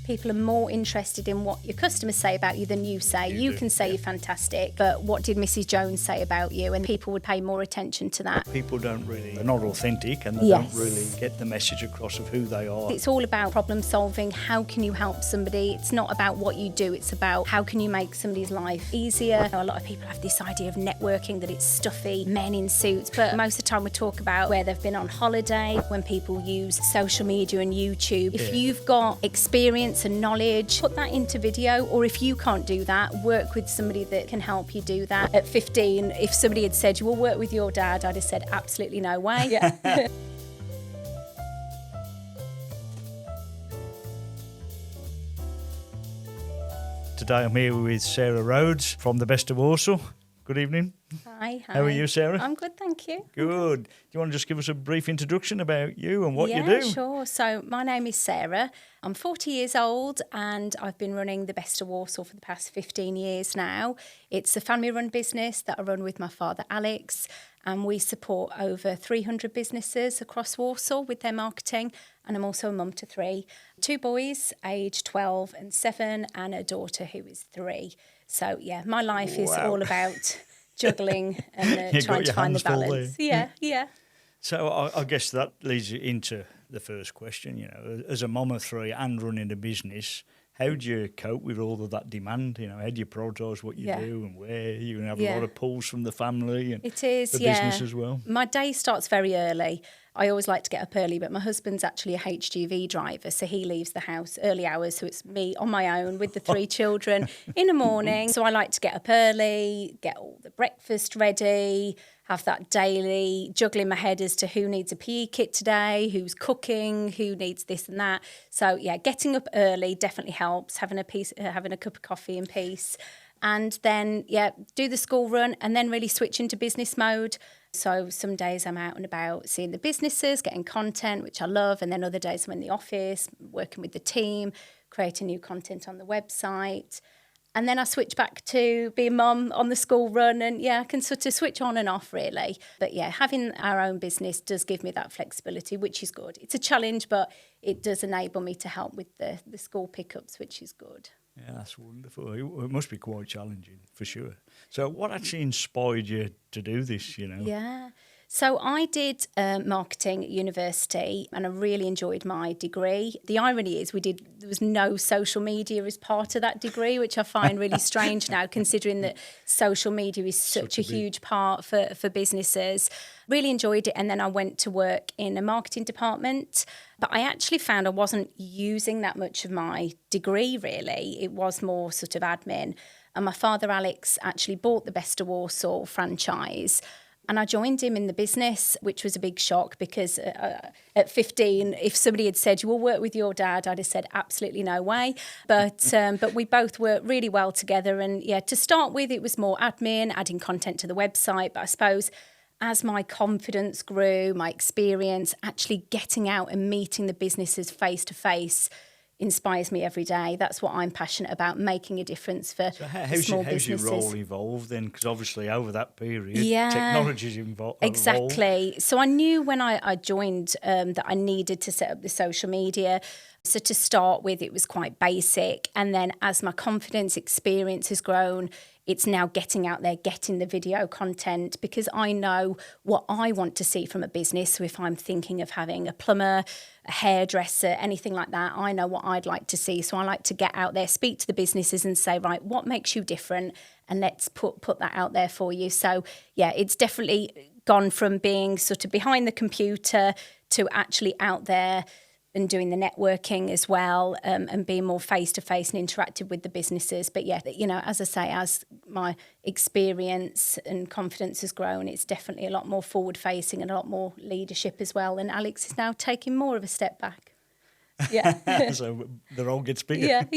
People are more interested in what your customers say about you than you say. You can say you're fantastic, but what did Mrs. Jones say about you? And people would pay more attention to that. People they're not authentic, and they don't really get the message across of who they are. It's all about problem solving. How can you help somebody? It's not about what you do, it's about how can you make somebody's life easier. A lot of people have this idea of networking, that it's stuffy, men in suits, but most of the time we talk about where they've been on holiday, when people use social media and YouTube. If you've got experience and knowledge, put that into video, or if you can't do that, work with somebody that can help you do that. At 15, if somebody had said, you will work with your dad, I'd have said, absolutely no way. Yeah. Today I'm here with Sarah Rhodes from the Best of Walsall. Good evening. Hi. How are you, Sarah? I'm good, thank you. Good. Do you want to just give us a brief introduction about you and what you do? Yeah, sure. So my name is Sarah. I'm 40 years old and I've been running the Best of Walsall for the past 15 years now. It's a family-run business that I run with my father, Alex, and we support over 300 businesses across Walsall with their marketing. And I'm also a mum to 3. 2 boys, aged 12 and 7, and a daughter who is 3. So, yeah, my life is all about juggling and trying to find the balance. Yeah. So I guess that leads you into the first question. You know, as a mum of 3 and running a business, how do you cope with all of that demand? You know, how do you prioritise what you do and where? You have a lot of pulls from the family and it is, the business as well. My day starts very early. I always like to get up early, but my husband's actually a HGV driver, so he leaves the house early hours, so it's me on my own with the 3 children in the morning. So I like to get up early, get all the breakfast ready, have that daily juggle in my head as to who needs a PE kit today, who's cooking, who needs this and that. So, yeah, getting up early definitely helps, having a cup of coffee in peace. And then, do the school run and then really switch into business mode. So some days I'm out and about seeing the businesses, getting content, which I love. And then other days I'm in the office, working with the team, creating new content on the website. And then I switch back to being mum on the school run. And, I can sort of switch on and off, really. But, having our own business does give me that flexibility, which is good. It's a challenge, but it does enable me to help with the school pickups, which is good. Yeah, that's wonderful. It must be quite challenging, for sure. So what actually inspired you to do this, you know? Yeah. So I did marketing at university and I really enjoyed my degree. The irony is there was no social media as part of that degree, which I find really strange now, considering that social media is such a huge part for businesses. Really enjoyed it, and then I went to work in a marketing department. But I actually found I wasn't using that much of my degree, really. It was more sort of admin. And my father, Alex, actually bought the Best of Walsall franchise. And I joined him in the business, which was a big shock because at 15, if somebody had said, you will work with your dad, I'd have said, absolutely no way. But we both worked really well together. And, to start with, it was more admin, adding content to the website. But I suppose as my confidence grew, my experience, actually getting out and meeting the businesses face to face inspires me every day. That's what I'm passionate about, making a difference for small businesses. How's your role evolved then? Because obviously over that period, technology's evolved. Exactly. So I knew when I joined that I needed to set up the social media. So to start with, it was quite basic. And then as my confidence experience has grown, it's now getting out there, getting the video content, because I know what I want to see from a business. So if I'm thinking of having a plumber, a hairdresser, anything like that, I know what I'd like to see. So I like to get out there, speak to the businesses and say, right, what makes you different? And let's put that out there for you. So, it's definitely gone from being sort of behind the computer to actually out there and doing the networking as well, and being more face-to-face and interactive with the businesses. But as I say, as my experience and confidence has grown, it's definitely a lot more forward-facing and a lot more leadership as well. And Alex is now taking more of a step back. Yeah. So the role gets bigger.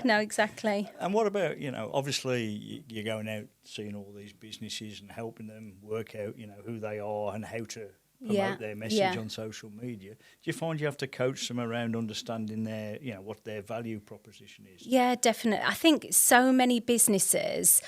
No, exactly. And what about, obviously you're going out seeing all these businesses and helping them work out, who they are and how to promote their message on social media. Do you find you have to coach them around understanding their, what their value proposition is? Yeah, definitely. I think so many businesses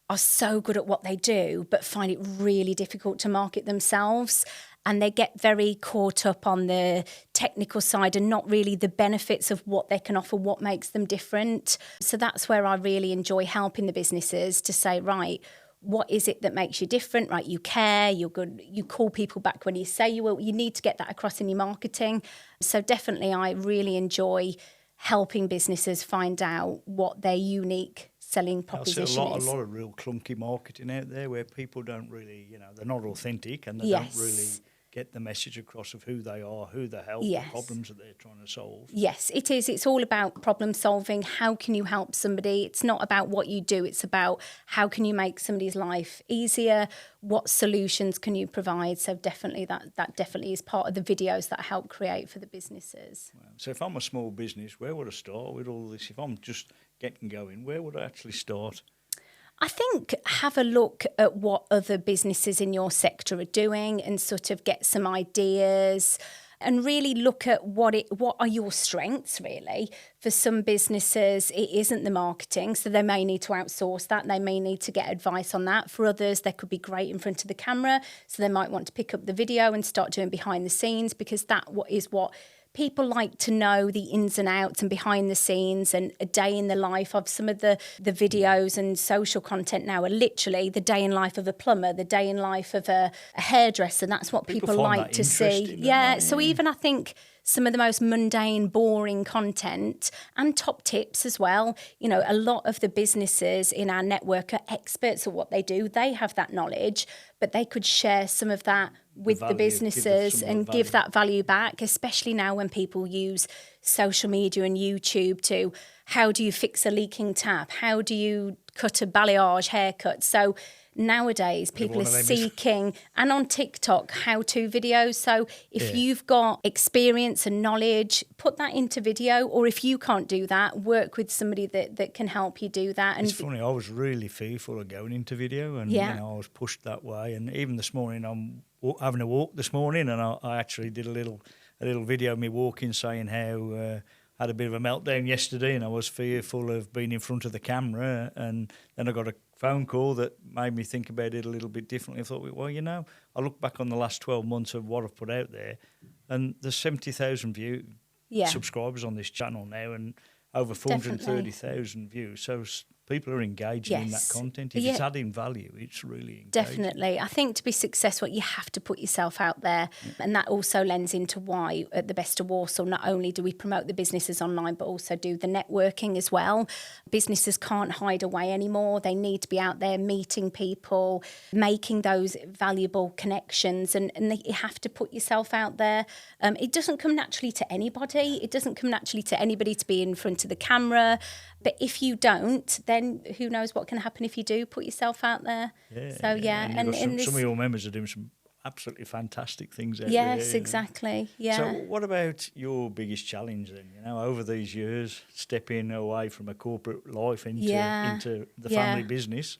are so good at what they do, but find it really difficult to market themselves. and they get very caught up on the technical side and not really the benefits of what they can offer, what makes them different. So that's where I really enjoy helping the businesses to say, right, what is it that makes you different? Right, you care, you're good, you call people back when you say you will. You need to get that across in your marketing. So definitely I really enjoy helping businesses find out what their unique selling proposition is. A lot of real clunky marketing out there where people don't really, they're not authentic, and they Yes. don't really get the message across of who they are, who they help, Yes. the problems that they're trying to solve. Yes, it is. It's all about problem solving. How can you help somebody? It's not about what you do. It's about how can you make somebody's life easier? What solutions can you provide? So definitely that definitely is part of the videos that I help create for the businesses. Wow. So if I'm a small business, where would I start with all this? If I'm just getting going, where would I actually start? I think have a look at what other businesses in your sector are doing and sort of get some ideas and really look at what are your strengths really. For some businesses, it isn't the marketing, so they may need to outsource that. They may need to get advice on that. For others, they could be great in front of the camera, so they might want to pick up the video and start doing behind the scenes, because that is what people like to know, the ins and outs and behind the scenes and a day in the life of some of the videos and social content now are literally the day in life of a plumber, the day in life of a hairdresser. That's what people like to see. Yeah, so even I think some of the most mundane, boring content and top tips as well. A lot of the businesses in our network are experts at what they do. They have that knowledge, but they could share some of that with the businesses and give that value back, especially now when people use social media and YouTube to how do you fix a leaking tap? How do you cut a balayage haircut? So nowadays people are seeking, and on TikTok, how-to videos. So if you've got experience and knowledge, put that into video, or if you can't do that, work with somebody that can help you do that. And it's funny, I was really fearful of going into video, and I was pushed that way. And even this morning, I'm having a walk this morning, and I actually did a little video of me walking, saying how I had a bit of a meltdown yesterday and I was fearful of being in front of the camera, and then I got a phone call that made me think about it a little bit differently. I thought, well, I look back on the last 12 months of what I've put out there, and there's 70,000 subscribers on this channel now, and over 430,000 views. So people are engaging in that content. If it's adding value, it's really engaging. Definitely. I think to be successful, you have to put yourself out there. And that also lends into why at the Best of Walsall, not only do we promote the businesses online, but also do the networking as well. Businesses can't hide away anymore. They need to be out there meeting people, making those valuable connections, and you have to put yourself out there. It doesn't come naturally to anybody. It doesn't come naturally to anybody to be in front of the camera. But if you don't, then who knows what can happen if you do put yourself out there. And some of your members are doing some absolutely fantastic things out there. Yes, exactly. Yeah. So what about your biggest challenge then? Over these years, stepping away from a corporate life into the family business.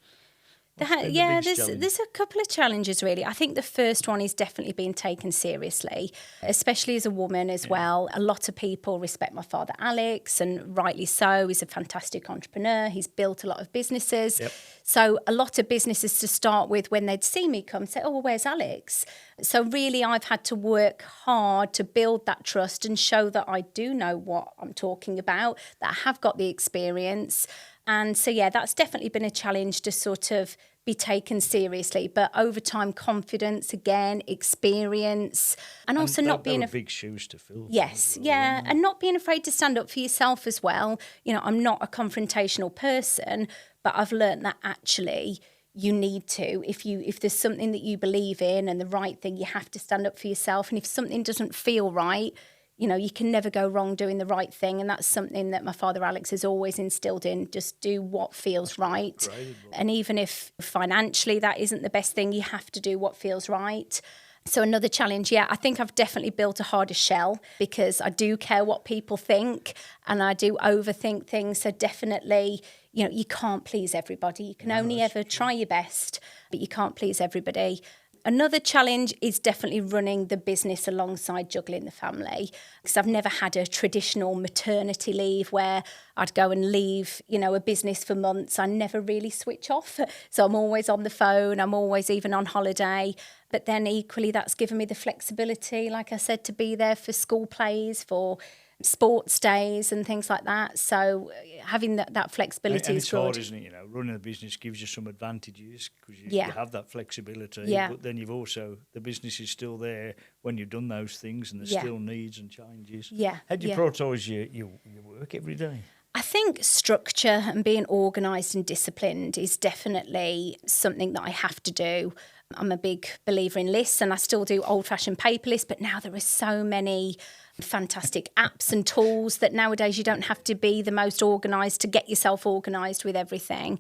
There's a couple of challenges really. I think the first one is definitely being taken seriously, especially as a woman as well. A lot of people respect my father Alex, and rightly so. He's a fantastic entrepreneur. He's built a lot of businesses. Yep. So a lot of businesses to start with, when they'd see me come, say, oh, well, where's Alex? So really I've had to work hard to build that trust and show that I do know what I'm talking about, that I have got the experience. And so, that's definitely been a challenge to sort of be taken seriously. But over time, confidence, again, experience, and also not being... big shoes to fill. Yes, and not being afraid to stand up for yourself as well. I'm not a confrontational person, but I've learned that actually you need to. If there's something that you believe in and the right thing, you have to stand up for yourself. And if something doesn't feel right, you can never go wrong doing the right thing. And that's something that my father Alex has always instilled in. Just do what feels right. Great. And even if financially that isn't the best thing, you have to do what feels right. So another challenge, I think I've definitely built a harder shell because I do care what people think and I do overthink things. So definitely, you can't please everybody. You can only ever try your best, but you can't please everybody. Another challenge is definitely running the business alongside juggling the family, because I've never had a traditional maternity leave where I'd go and leave, a business for months. I never really switch off. So I'm always on the phone. I'm always even on holiday. But then equally, that's given me the flexibility, like I said, to be there for school plays, for sports days and things like that. So having that flexibility and is it's good. hard, isn't it? Running a business gives you some advantages because you have that flexibility. Yeah. But then you've also, the business is still there when you've done those things, and there's still needs and challenges. Yeah. How do you prioritise your work every day? I think structure and being organised and disciplined is definitely something that I have to do. I'm a big believer in lists, and I still do old-fashioned paper lists, but now there are so many fantastic apps and tools that nowadays you don't have to be the most organised to get yourself organised with everything.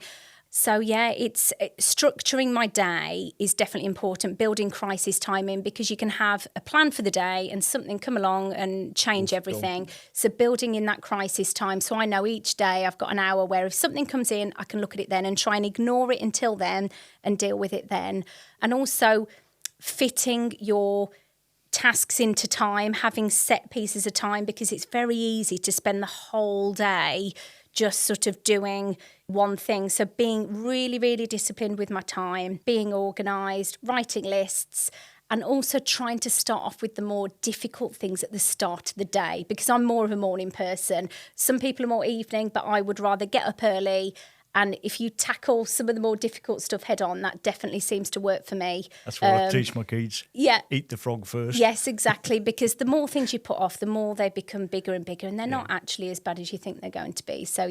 So, it's structuring my day is definitely important, building crisis timing, because you can have a plan for the day and something come along and change everything. So building in that crisis time. So I know each day I've got an hour where if something comes in, I can look at it then and try and ignore it until then and deal with it then. And also fitting your tasks into time, having set pieces of time, because it's very easy to spend the whole day just sort of doing one thing. So being really, really disciplined with my time, being organised, writing lists, and also trying to start off with the more difficult things at the start of the day, because I'm more of a morning person. Some people are more evening, but I would rather get up early. And if you tackle some of the more difficult stuff head on, that definitely seems to work for me. That's what I teach my kids. Yeah. Eat the frog first. Yes, exactly. Because the more things you put off, the more they become bigger and bigger. And they're not actually as bad as you think they're going to be. So,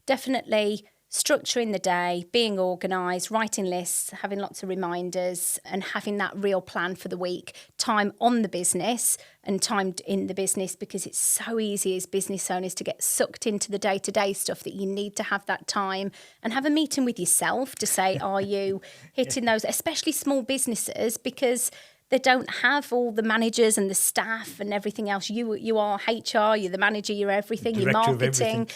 definitely structuring the day, being organised, writing lists, having lots of reminders, and having that real plan for the week. Time on the business and time in the business, because it's so easy as business owners to get sucked into the day-to-day stuff that you need to have that time and have a meeting with yourself to say, are you hitting those, especially small businesses, because they don't have all the managers and the staff and everything else. You are HR, you're the manager, you're everything, you're marketing.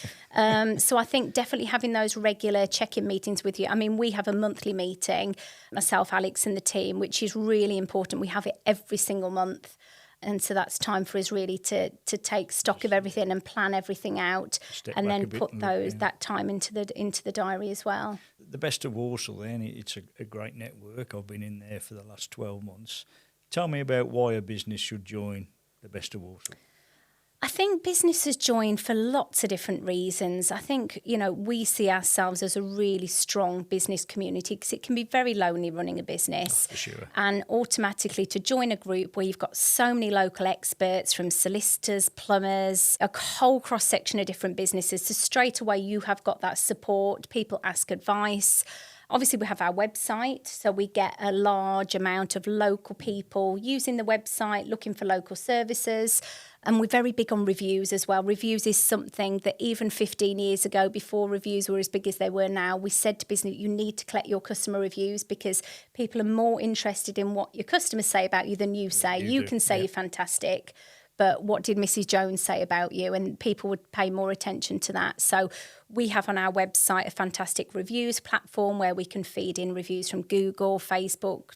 So I think definitely having those regular check-in meetings with you. I mean, we have a monthly meeting, myself, Alex and the team, which is really important. We have it every single month. And so that's time for us really to take stock of everything and plan everything out, and then put that time into the diary as well. The Best of Walsall, then, it's a great network. I've been in there for the last 12 months. Tell me about why a business should join the Best of Walsall. I think businesses join for lots of different reasons. I think, we see ourselves as a really strong business community, because it can be very lonely running a business. Oh, for sure. And automatically to join a group where you've got so many local experts, from solicitors, plumbers, a whole cross-section of different businesses. So straight away you have got that support. People ask advice. Obviously, we have our website, so we get a large amount of local people using the website, looking for local services. And we're very big on reviews as well. Reviews is something that even 15 years ago, before reviews were as big as they were now, we said to business, you need to collect your customer reviews, because people are more interested in what your customers say about you than you say. You can say you're fantastic, but what did Mrs. Jones say about you? And people would pay more attention to that. So we have on our website a fantastic reviews platform where we can feed in reviews from Google, Facebook,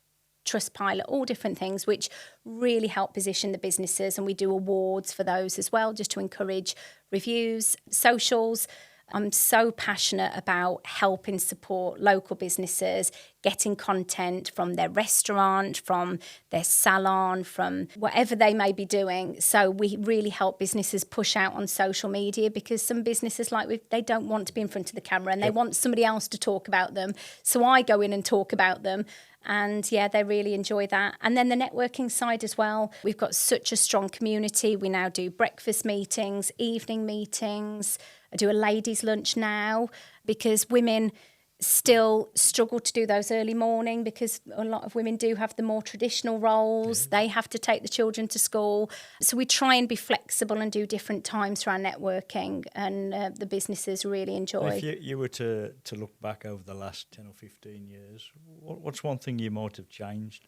Trustpilot, all different things, which really help position the businesses. And we do awards for those as well, just to encourage reviews. Socials. I'm so passionate about helping support local businesses, getting content from their restaurant, from their salon, from whatever they may be doing. So we really help businesses push out on social media, because some businesses, they don't want to be in front of the camera, and they want somebody else to talk about them. So I go in and talk about them. And they really enjoy that. And then the networking side as well. We've got such a strong community. We now do breakfast meetings, evening meetings. I do a ladies' lunch now, because women still struggle to do those early morning, because a lot of women do have the more traditional roles. They have to take the children to school. So we try and be flexible and do different times for our networking, and the businesses really enjoy. If you were to look back over the last 10 or 15 years, what's one thing you might have changed?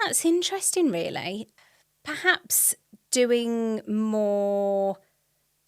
That's interesting, really. Perhaps doing more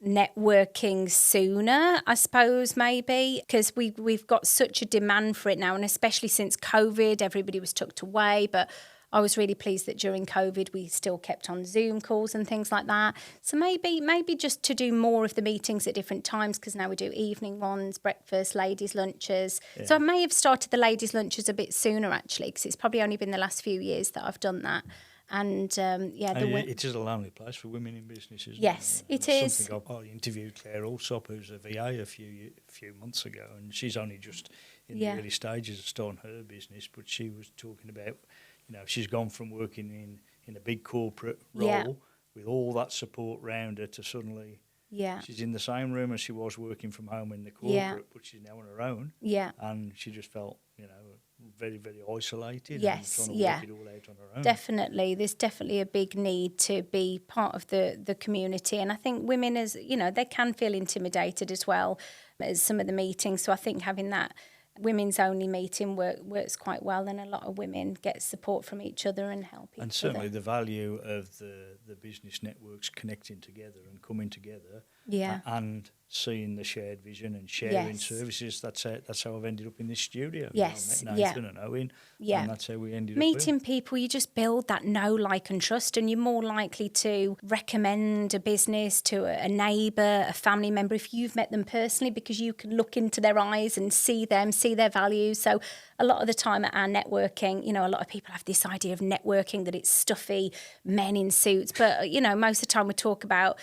networking sooner, I suppose, maybe, because we've got such a demand for it now, and especially since COVID, everybody was tucked away, but I was really pleased that during COVID we still kept on Zoom calls and things like that. So maybe just to do more of the meetings at different times, because now we do evening ones, breakfast, ladies' lunches. Yeah. So I may have started the ladies' lunches a bit sooner, actually, because it's probably only been the last few years that I've done that. And it is a lonely place for women in business, isn't it? Yes, it is. Something I interviewed Claire Allsop, who's a VA a few months ago, and she's only just in the early stages of starting her business. But she was talking about, she's gone from working in a big corporate role with all that support around her to suddenly she's in the same room as she was working from home in the corporate, but she's now on her own. Yeah, and she just felt very, very isolated. Yes, and trying to work it all out on her own. Definitely. There's definitely a big need to be part of the community. And I think women, they can feel intimidated as well as some of the meetings. So I think having that women's only meeting works quite well, and a lot of women get support from each other and help each other. And certainly the value of the business networks connecting together and coming together and seeing the shared vision and sharing services. That's how I've ended up in this studio. Yes, I met Nathan and Owen, and that's how we ended up meeting people. You just build that know, like and trust, and you're more likely to recommend a business to a neighbour, a family member, if you've met them personally, because you can look into their eyes and see their values. So a lot of the time at our networking, a lot of people have this idea of networking that it's stuffy men in suits, but most of the time we talk about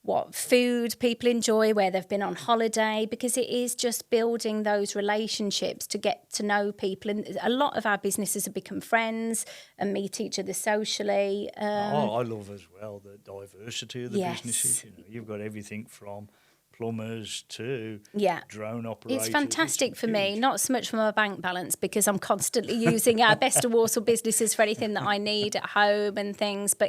what food people enjoy, where they've been on holiday, because it is just building those relationships to get to know people. And a lot of our businesses have become friends and meet each other socially. I love as well the diversity of the businesses. You've got everything from plumbers to drone operators. It's fantastic for me, not so much for my bank balance, because I'm constantly using our Best of Walsall businesses for anything that I need at home and things. But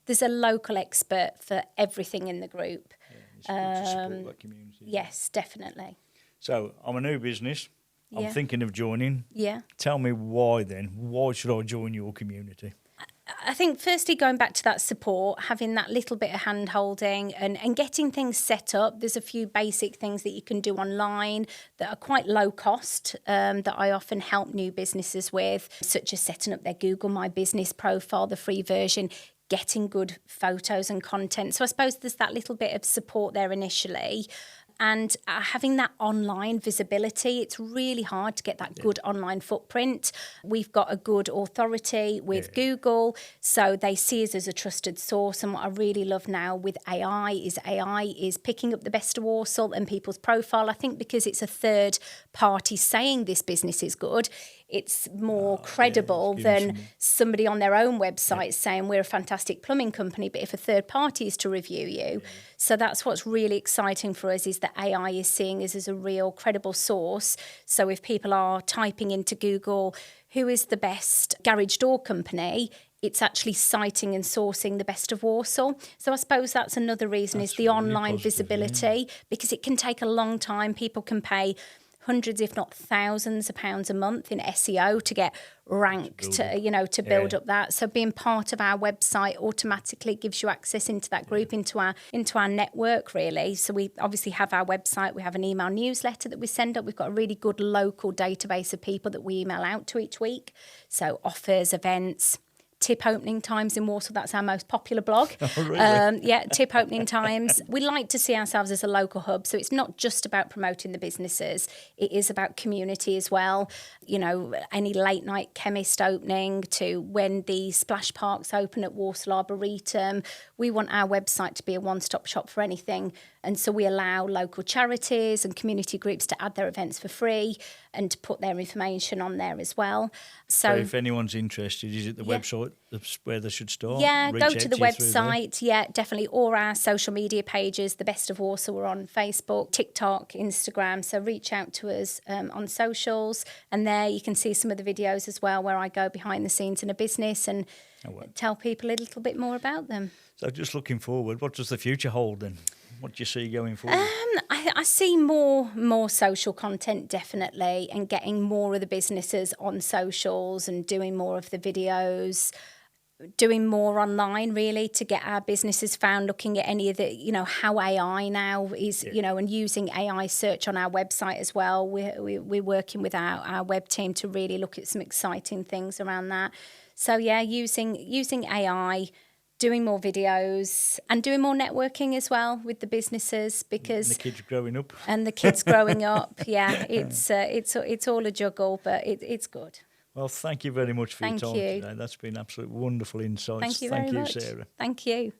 there's a local expert for everything in the group. It's good to support that community. Yes, definitely. So I'm a new business. I'm thinking of joining. Yeah. Tell me why then. Why should I join your community? I think firstly, going back to that support, having that little bit of hand-holding and getting things set up. There's a few basic things that you can do online that are quite low cost that I often help new businesses with, such as setting up their Google My Business profile, the free version, getting good photos and content. So I suppose there's that little bit of support there initially. And having that online visibility, it's really hard to get that good online footprint. We've got a good authority with Google, so they see us as a trusted source. And what I really love now with AI is picking up the Best of Walsall and people's profile. I think because it's a third party saying this business is good, it's more credible than somebody on their own website saying we're a fantastic plumbing company, but if a third party is to review you. So that's what's really exciting for us, is that AI is seeing us as a real credible source. So if people are typing into Google, who is the best garage door company, it's actually citing and sourcing the Best of Walsall. So I suppose that's another reason, is the really online visibility, because it can take a long time. People can pay hundreds, if not thousands of pounds a month in SEO to get ranked, to build up that. So being part of our website automatically gives you access into that group, into our network, really. So we obviously have our website, we have an email newsletter that we send up. We've got a really good local database of people that we email out to each week. So offers, events, tip opening times in Walsall. That's our most popular blog. Oh, really? Tip opening times. We like to see ourselves as a local hub, so it's not just about promoting the businesses. It is about community as well. Any late night chemist opening to when the splash parks open at Walsall Arboretum. We want our website to be a one-stop shop for anything. And so we allow local charities and community groups to add their events for free and to put their information on there as well. So if anyone's interested, is it the website that's where they should start? Yeah, go to the website. Yeah, definitely. Or our social media pages, the Best of Walsall. We're on Facebook, TikTok, Instagram. So reach out to us on socials. And there you can see some of the videos as well, where I go behind the scenes in a business and tell people a little bit more about them. So just looking forward, what does the future hold then? What do you see going forward? I see more social content, definitely, and getting more of the businesses on socials and doing more of the videos. doing more online really to get our businesses found, looking at any of the, how AI now is, and using AI search on our website as well. We're working with our web team to really look at some exciting things around that. So yeah, using AI, doing more videos and doing more networking as well with the businesses, because and the kids growing up. And the kids growing up, yeah, it's all a juggle, but it's good. Well, thank you very much for your time today. That's been absolute wonderful insights. Thank you very much. Sarah. Thank you.